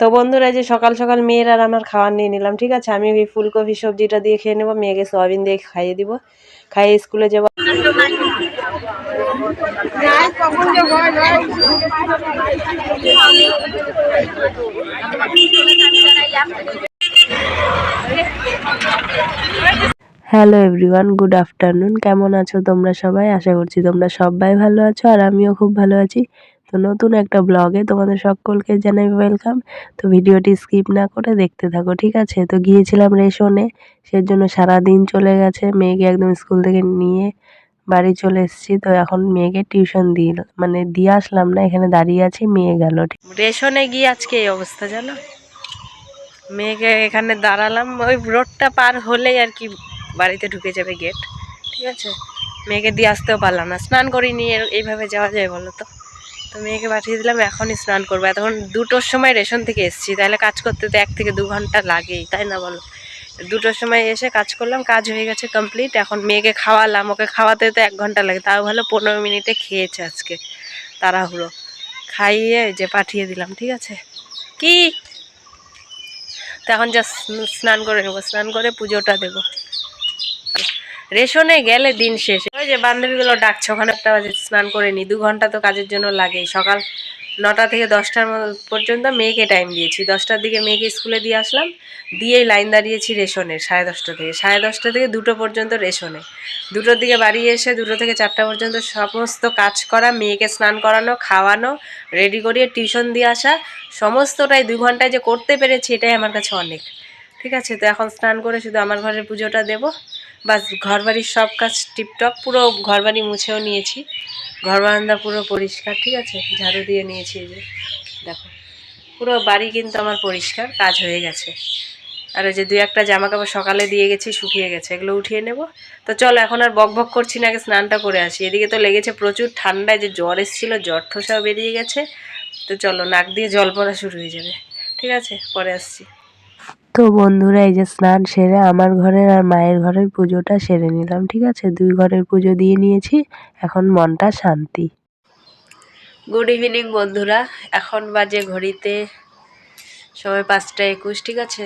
তো বন্ধুরা, যে সকাল সকাল মেয়ের আর আমার খাবার নিয়ে নিলাম, ঠিক আছে। আমি ওই ফুলকপি সবজিটা দিয়ে খেয়ে নেবো, মেয়েকে সয়াবিন দিয়ে খাইয়ে দিব, খাইয়ে স্কুলে যাবো। Hello everyone, good afternoon. কেমন আছো তোমরা সবাই? আশা করছি তোমরা সবাই ভালো আছো, আর আমিও খুব ভালো আছি। তো নতুন একটা ব্লগে তোমাদের সকলকে জানাই ওয়েলকাম। তো ভিডিওটি স্কিপ না করে দেখতে থাকো, ঠিক আছে। তো গিয়েছিলাম রেশনে, সেজন্য সারাদিন চলে গেছে। মেয়েকে একদম স্কুল থেকে নিয়ে বাড়ি চলে এসেছি। তো এখন মেয়েকে টিউশন দিয়ে আসলাম না, এখানে দাঁড়িয়ে আছি, মেয়ে গেল রেশনে গিয়ে। আজকে এই অবস্থা জানো, মেয়েকে এখানে দাঁড়ালাম, ওই রোডটা পার হলেই আর কি বাড়িতে ঢুকে যাবে গেট, ঠিক আছে। মেয়েকে দিয়ে আসতেও পারলাম না, স্নান করিনি, এইভাবে যাওয়া যায় বলো তো। তো মেয়েকে পাঠিয়ে দিলাম, এখনই স্নান করবো। এতক্ষণ 2টোর সময় রেশন থেকে এসেছি, তাহলে কাজ করতে তো 1 থেকে 2 ঘন্টা লাগেই, তাই না বলো। 2টোর সময় এসে কাজ করলাম, কাজ হয়ে গেছে কমপ্লিট। এখন মেয়েকে খাওয়ালাম, ওকে খাওয়াতে তো 1 ঘন্টা লাগে, তাও ভালো 15 মিনিটে খেয়েছে আজকে, তাড়াহুড়ো খাইয়ে যে পাঠিয়ে দিলাম, ঠিক আছে। কি তো এখন যা স্নান করে নেবো, স্নান করে পুজোটা দেবো। রেশনে গেলে দিন শেষ। ওই যে বান্ধবীগুলো ডাকছে, ওখানে একটা বাজে, স্নান করে নি, 2 ঘন্টা তো কাজের জন্য লাগেই। সকাল 9টা থেকে 10টার পর্যন্ত মেয়েকে টাইম দিয়েছি, 10টার দিকে মেয়েকে স্কুলে দিয়ে আসলাম, দিয়েই লাইন দাঁড়িয়েছি রেশনের। 10:30 থেকে 2টো পর্যন্ত রেশনে, 2টোর দিকে বাড়ি এসে 2টো থেকে 4টা পর্যন্ত সমস্ত কাজ করা, মেয়েকে স্নান করানো, খাওয়ানো, রেডি করিয়ে টিউশন দিয়ে আসা, সমস্তটাই 2 ঘন্টায় যে করতে পেরেছি, এটাই আমার কাছে অনেক, ঠিক আছে। তো এখন স্নান করে শুধু আমার ঘরের পুজোটা দেবো, বাস। ঘরবাড়ির সব কাজ টিপটপ, পুরো ঘরবাড়ি মুছেও নিয়েছি, ঘর বারান্দা পুরো পরিষ্কার, ঠিক আছে। ঝাড়ু দিয়ে নিয়েছি, এই যে দেখো, পুরো বাড়ি কিন্তু আমার পরিষ্কার, কাজ হয়ে গেছে। আর ওই যে 2-একটা জামা কাপড় সকালে দিয়ে গেছি, শুকিয়ে গেছে, এগুলো উঠিয়ে নেব। তো চলো, এখন আর বক বক করছি না, আগে স্নানটা করে আসি। এদিকে তো লেগেছে প্রচুর ঠান্ডায়, যে জ্বর এসেছিলো, জ্বর ঠোসাও বেরিয়ে গেছে। তো চলো, নাক দিয়ে জল পড়া শুরু হয়ে যাবে, ঠিক আছে, পরে আসছি। তো বন্ধুরা, এই যে স্নান সেরে আমার ঘরের আর মায়ের ঘরের পুজোটা সেরে নিলাম, ঠিক আছে। 2 ঘরের পুজো দিয়ে নিয়েছি, এখন মনটা শান্তি। গুড ইভিনিং বন্ধুরা, এখন বাজে ঘড়িতে সময় 5টা 21, ঠিক আছে।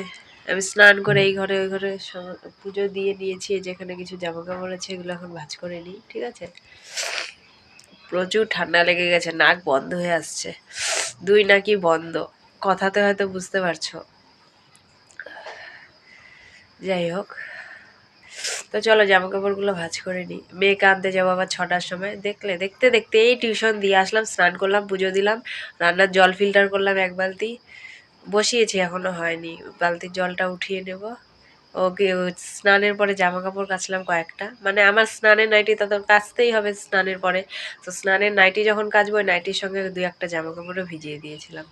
আমি স্নান করে এই ঘরে ওই ঘরে পুজো দিয়ে নিয়েছি, যেখানে কিছু জামা কাপড় আছে এগুলো এখন ভাঁজ করে নিই, ঠিক আছে। প্রচুর ঠান্ডা লেগে গেছে, নাক বন্ধ হয়ে আসছে, 2 নাকি বন্ধ, কথাতে হয়তো বুঝতে পারছো। যাই হোক, তো চলো জামা কাপড়গুলো ভাঁজ করে নিই। মেয়েকে আনতে যাবো আবার 6টার সময়। দেখতে দেখতে এই টিউশন দিয়ে আসলাম, স্নান করলাম, পুজো দিলাম, রান্নার জল ফিল্টার করলাম 1 বালতি, বসিয়েছি, এখনো হয়নি, বালতির জলটা উঠিয়ে নেব। ওকে স্নানের পরে জামা কাপড় কাচলাম কয়েকটা, মানে আমার স্নানের নাইটি তো কাচতেই হবে স্নানের পরে। তো স্নানের নাইটি যখন কাচবো, নাইটির সঙ্গে 2-একটা জামা কাপড়ও ভিজিয়ে দিয়েছিলাম।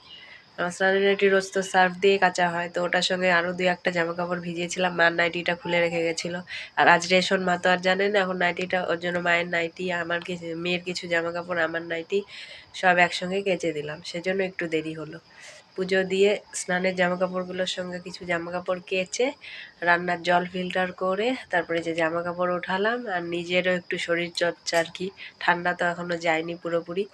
আমার স্নানের নাইটি রোজ তো সার্ফ দিয়ে কাচা হয়, তো ওটার সঙ্গে আরও 2-একটা জামা কাপড় ভিজিয়েছিলাম। মার নাইটিটা খুলে রেখে গেছিলো, আর আজ রেশন, মা তো আর জানে না এখন নাইটিটা, ওর জন্য মায়ের নাইটি, আমার কিছু, মেয়ের কিছু জামা কাপড়, আমার নাইটি সব একসঙ্গে কেচে দিলাম, সেজন্য একটু দেরি হলো। পুজো দিয়ে স্নানের জামা কাপড়গুলোর সঙ্গে কিছু জামা কাপড় কেচে, রান্নার জল ফিল্টার করে, তারপরে যে জামা কাপড় উঠালাম, আর নিজেরও একটু শরীর চর্চা আর কি, ঠান্ডা তো এখনও যায়নি পুরোপুরি।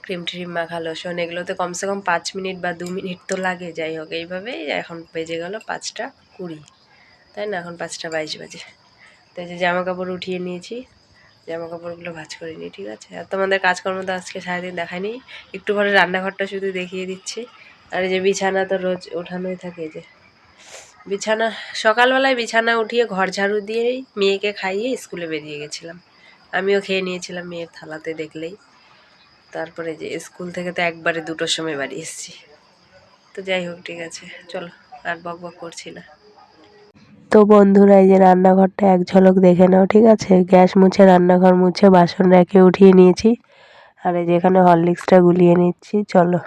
ক্রিম ট্রিম মাখা, লোশন, এগুলোতে কমসে কম 5 মিনিট বা 2 মিনিট তো লাগে। যাই হোক, এইভাবেই এখন বেজে গেল 5টা 20, তাই না, এখন 5টা 22 বাজে। তো এই যে জামা কাপড় উঠিয়ে নিয়েছি, জামা কাপড়গুলো ভাঁজ করে নিই, ঠিক আছে। আর তোমাদের কাজকর্ম তো আজকে সারাদিন দেখায়নি, একটু পরে রান্নাঘরটা শুধু দেখিয়ে দিচ্ছি। আর এই যে বিছানা তো রোজ ওঠানোই থাকে, এই যে বিছানা, সকালবেলায় বিছানা উঠিয়ে ঘর ঝাড়ু দিয়েই মেয়েকে খাইয়ে স্কুলে বেরিয়ে গেছিলাম, আমিও খেয়ে নিয়েছিলাম মেয়ের থালাতে দেখলেই। তারপরে যে স্কুল থেকে তো একবারে 2টোর সময় বাড়ি এসেছি। তো যাই হোক, ঠিক আছে, চলো আর বক বক করছি না। তো বন্ধুরা, এই যে রান্নাঘরটা এক ঝলক দেখে নাও, ঠিক আছে। গ্যাস মুছে, রান্নাঘর মুছে, বাসন রেখে উঠিয়ে নিয়েছি, আর এই যে এখানে হরলিক্সটা গুলিয়ে নিচ্ছি, চলো।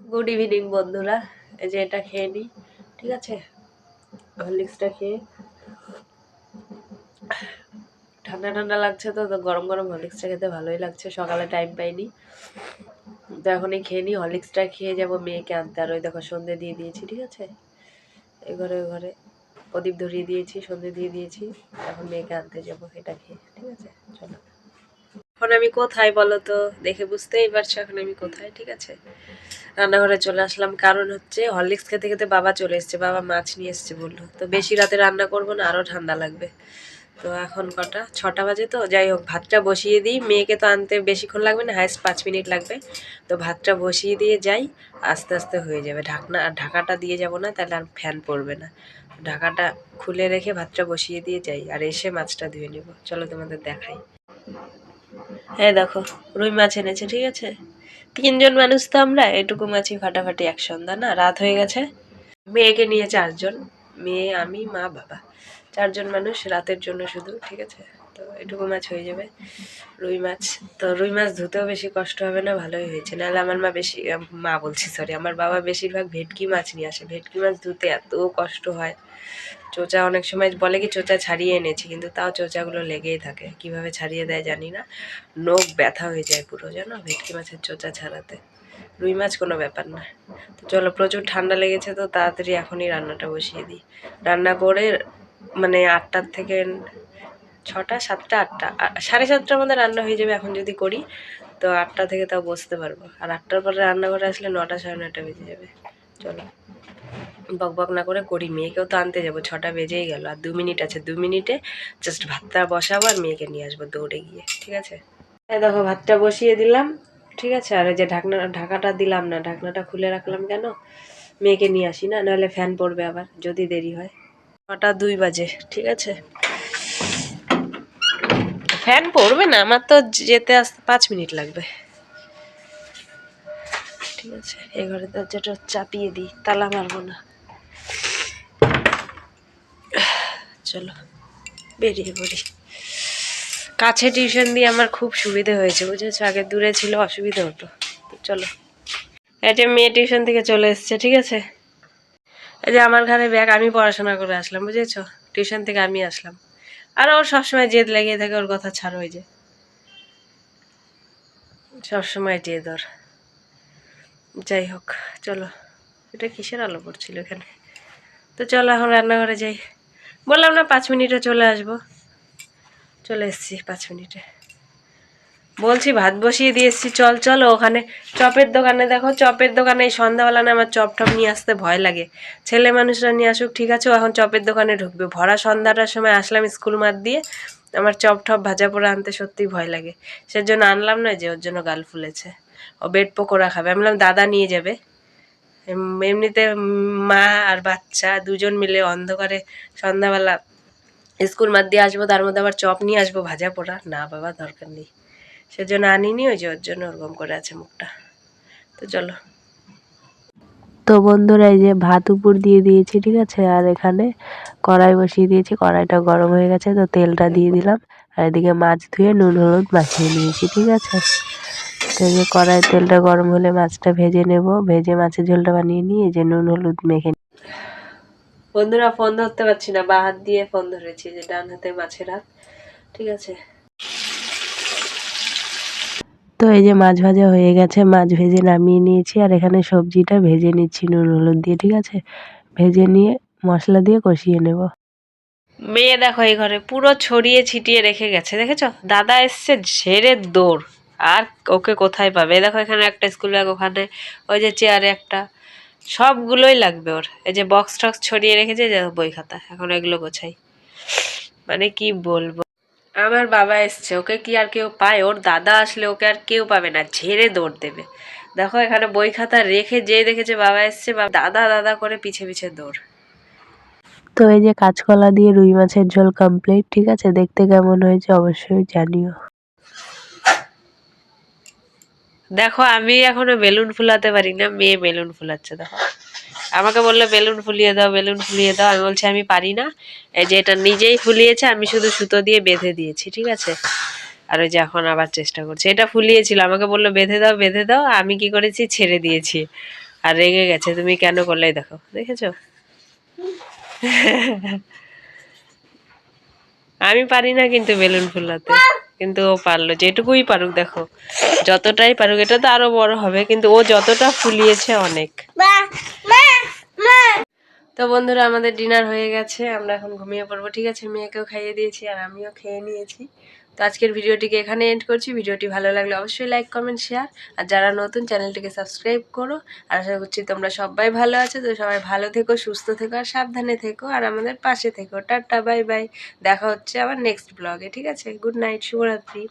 গুড ইভিনিং বন্ধুরা, এই যে এটা খেয়ে নিই, ঠিক আছে। হরলিক্সটা খেয়ে, ঠান্ডা ঠান্ডা লাগছে তো, গরম গরম হরলিক্সটা খেতে ভালোই লাগছে, সকালে টাইম পাইনি, তো এখনই খেয়ে নিই। হরলিক্সটা খেয়ে যাবো মেয়েকে আনতে, আর ওই দেখো সন্ধে দিয়ে দিয়েছি, ঠিক আছে। এই ঘরে ওই ঘরে প্রদীপ ধরিয়ে দিয়েছি, সন্ধে দিয়ে দিয়েছি, এখন মেয়েকে আনতে যাবো এটা খেয়ে, ঠিক আছে, চলো। এখন আমি কোথায় বলো তো, দেখে বুঝতেই পারছো এখন আমি কোথায়। ঠিক আছে, রান্নাঘরে চলে আসলাম, কারণ হচ্ছে হরলিক্স খেতে খেতে বাবা চলে এসছে, বাবা মাছ নিয়ে এসছে বললো, তো বেশি রাতে রান্না করবো না, আরো ঠান্ডা লাগবে। তো এখন কটা 6টা বাজে, তো যাই হোক ভাতটা বসিয়ে দিই, মেয়েকে তো আনতে বেশিক্ষণ লাগবে না, হাইস্ট 5 মিনিট লাগবে। তো ভাতটা বসিয়ে দিয়ে যাই, আস্তে আস্তে হয়ে যাবে। ঢাকাটা দিয়ে যাব না, তাহলে আর ফ্যান পড়বে না। ঢাকাটা খুলে রেখে ভাতটা বসিয়ে দিয়ে যাই, আর এসে মাছটা ধুয়ে নেব। চলো তোমাদের দেখাই। হ্যাঁ দেখো, রুই মাছ এনেছে। ঠিক আছে, 3জন মানুষ তো আমরা, এটুকু মাছই ফাটাফাটি এক সন্ধ্যা, না রাত হয়ে গেছে। মেয়েকে নিয়ে 4জন, মেয়ে আমি মা বাবা, 4জন মানুষ রাতের জন্য শুধু। ঠিক আছে, তো এটুকু মাছ হয়ে যাবে। রুই মাছ, তো রুই মাছ ধুতেও বেশি কষ্ট হবে না, ভালোই হয়েছে। নাহলে আমার মা বলছি সরি, আমার বাবা বেশিরভাগ ভেটকি মাছ নিয়ে আসে। ভেটকি মাছ ধুতে এত কষ্ট হয়, চোচা অনেক সময় বলে কি চোচা ছাড়িয়ে এনেছি, কিন্তু তাও চোচাগুলো লেগেই থাকে, কিভাবে ছাড়িয়ে দেয় জানি না। নখ ব্যথা হয়ে যায় পুরো, জানো, ভেটকি মাছের চোচা ছাড়াতে। রুই মাছ কোনো ব্যাপার না। তো চলো, প্রচুর ঠান্ডা লেগেছে, তো তাড়াতাড়ি এখনই রান্নাটা বসিয়ে দিই। রান্না করে মানে 8টার থেকে 6টা 7টা 8টা 7:30টার মধ্যে রান্না হয়ে যাবে এখন যদি করি, তো 8টা থেকে তাও বসতে পারবো। আর 8টার পরে রান্নাঘরে আসলে 9টা 9:30 বেজে যাবে। চলো বক বক না করে করি, মেয়েকেও তো আনতে যাবো, 6টা বেজেই গেল, আর 2 মিনিট আছে, 2 মিনিটে জাস্ট ভাতটা বসাবো আর মেয়েকে নিয়ে আসবো দৌড়ে গিয়ে। ঠিক আছে, এই দেখো ভাতটা বসিয়ে দিলাম। ঠিক আছে, আর ওই যে ঢাকাটা দিলাম না, ঢাকনাটা খুলে রাখলাম কেন, মেয়েকে নিয়ে আসি না, নাহলে ফ্যান পড়বে আবার যদি দেরি হয়। 9টা 2 বাজে। ঠিক আছে, ফ্যান পড়বে না, আমার তো যেতে আসতে 5 মিনিট লাগবে। ঠিক আছে, এই ঘরে দরজাটা চাপিয়ে দিই, তালা মারবো না। চলো বেরিয়ে পড়ি। কাছে টিউশন দিয়ে আমার খুব সুবিধে হয়েছে, বুঝেছো, আগে দূরে ছিল অসুবিধা হতো। তো চলো, এই যে মেয়ে টিউশন থেকে চলে এসছে। ঠিক আছে, এই যে আমার ঘরে ব্যাগ, আমি পড়াশোনা করে আসলাম, বুঝেছো, টিউশন থেকে আমি আসলাম। আর ওর সবসময় জেদ লেগে থাকে, ওর কথা ছাড়ো, ওই যে সবসময় জেদ ওর। যাই হোক, চলো, এটা কিসের আলো পড়ছিল এখানে। তো চলো এখন রান্নাঘরে যাই, বললাম না 5 মিনিটে চলে আসবো, চলে এসছি 5 মিনিটে। বলছি ভাত বসিয়ে দিয়ে এসছি, চল চলো ওখানে চপের দোকানে, দেখো চপের দোকানে এই সন্ধ্যাবেলা না আমার চপ টপ নিয়ে আসতে ভয় লাগে। ছেলে মানুষরা নিয়ে আসুক ঠিক আছে, ও এখন চপের দোকানে ঢুকবে, ভরা সন্ধ্যাটার সময় আসলাম স্কুল মাঠ দিয়ে, আমার চপ টপ ভাজা পোড়া আনতে সত্যিই ভয় লাগে। সেজন্য আনলাম না, যে ওর জন্য গাল ফুলেছে, ও বেড পকোড়া খাবে। আমি বললাম দাদা নিয়ে যাবে, এমনিতে মা আর বাচ্চা 2জন মিলে অন্ধকারে সন্ধ্যাবেলা স্কুল মাঠ দিয়ে আসবো, তার মধ্যে আবার চপ নিয়ে আসবো ভাজা পোড়া, না বাবা দরকার নেই। সেজন্য আনিনি, ওই যে ওর জন্য ওরকম করে আছে মুখটা। তো চলো, তো বন্ধুরা এই যে ভাত উপর দিয়ে দিয়েছি। ঠিক আছে, আর এখানে কড়াই বসিয়ে দিয়েছি, কড়াইটা গরম হয়ে গেছে, তো তেলটা দিয়ে দিলাম, আর এদিকে মাছ ধুয়ে নুন হলুদ মাখিয়ে নিয়েছি। ঠিক আছে, তো এই যে কড়াই তেলটা গরম হলে মাছটা ভেজে নেব, ভেজে মাছের ঝোলটা বানিয়ে নিয়ে এই যে নুন হলুদ মেখে। বন্ধুরা ফোন ধরতে পারছি না, বা হাত দিয়ে ফোন ধরেছি, যে ডান হাতে মাছের হাত। ঠিক আছে, তো এই যে মাছ ভাজা হয়ে গেছে, মাছ ভেজে নামিয়ে নিয়েছি, আর এখানে সবজিটা ভেজে নিচ্ছি নুন হলুদ দিয়ে। ঠিক আছে, ভেজে নিয়ে মশলা দিয়ে কষিয়ে নেব। মেয়ে দেখো এই ঘরে পুরো ছড়িয়ে ছিটিয়ে রেখে গেছে, দেখেছো, দাদা এসছে ঝেড়ে দৌড়, আর ওকে কোথায় পাবে। দেখো এখানে একটা স্কুল ব্যাগ, ওখানে ওই যে চেয়ারে একটা, সবগুলোই লাগবে ওর। এই যে বক্স টক্স ছড়িয়ে রেখেছে, যে বই খাতা, এখন এগুলো গোছাই, মানে কি বলবো। আমার বাবা এসছে, ওকে কি আর কেউ পায়, ওর দাদা আসলে ওকে আর কেউ পাবে না, ঝেড়ে দৌড় দেবে। দেখো এখানে বই খাতা রেখে, যেই দেখেছে বাবা এসছে, দাদা দাদা করে পিছে পিছে দৌড়। তো এই যে কাঁচকলা দিয়ে রুই মাছের ঝোল কমপ্লিট। ঠিক আছে, দেখতে কেমন হয়েছে অবশ্যই জানিও। দেখো আমি এখনো বেলুন ফুলাতে পারি না, মেয়ে বেলুন ফুলাচ্ছে। দেখো আমাকে বললো বেলুন ফুলিয়ে দাও, বেলুন ফুলিয়ে দাও, আমি বলছি আমি পারি না। এই যে এটা নিজেই ফুলিয়েছে, আমি শুধু সুতো দিয়ে বেঁধে দিয়েছি। ঠিক আছে, আর ওই যে এখন আবার চেষ্টা করছে, এটা ফুলিয়েছিল, আমাকে বললো বেঁধে দাও বেঁধে দাও, আমি কি করেছি ছেড়ে দিয়েছি, আর রেগে গেছে, তুমি কেন করলে। দেখো দেখেছো, আমি পারি না কিন্তু বেলুন ফুলাতে, কিন্তু ও পারলো, যেটুকুই পারুক, দেখো যতটাই পারুক, এটা তো আরো বড় হবে, কিন্তু ও যতটা ফুলিয়েছে অনেক। তো বন্ধুরা আমাদের ডিনার হয়ে গেছে, আমরা এখন ঘুমিয়ে পড়বো। ঠিক আছে, মেয়েকেও খাইয়ে দিয়েছি আর আমিও খেয়ে নিয়েছি, তো আজকের ভিডিওটিকে এখানে এন্ড করছি। ভিডিওটি ভালো লাগলে অবশ্যই লাইক কমেন্ট শেয়ার, আর যারা নতুন চ্যানেলটিকে সাবস্ক্রাইব করো। আর আশা করছি তোমরা সবাই ভালো আছো। তো সবাই ভালো থেকো, সুস্থ থেকো, আর সাবধানে থেকো, আর আমাদের পাশে থেকো। Tata, bye bye. দেখা হচ্ছে আবার নেক্সট ব্লগে, ঠিক আছে? গুড নাইট, শুভরাত্রি।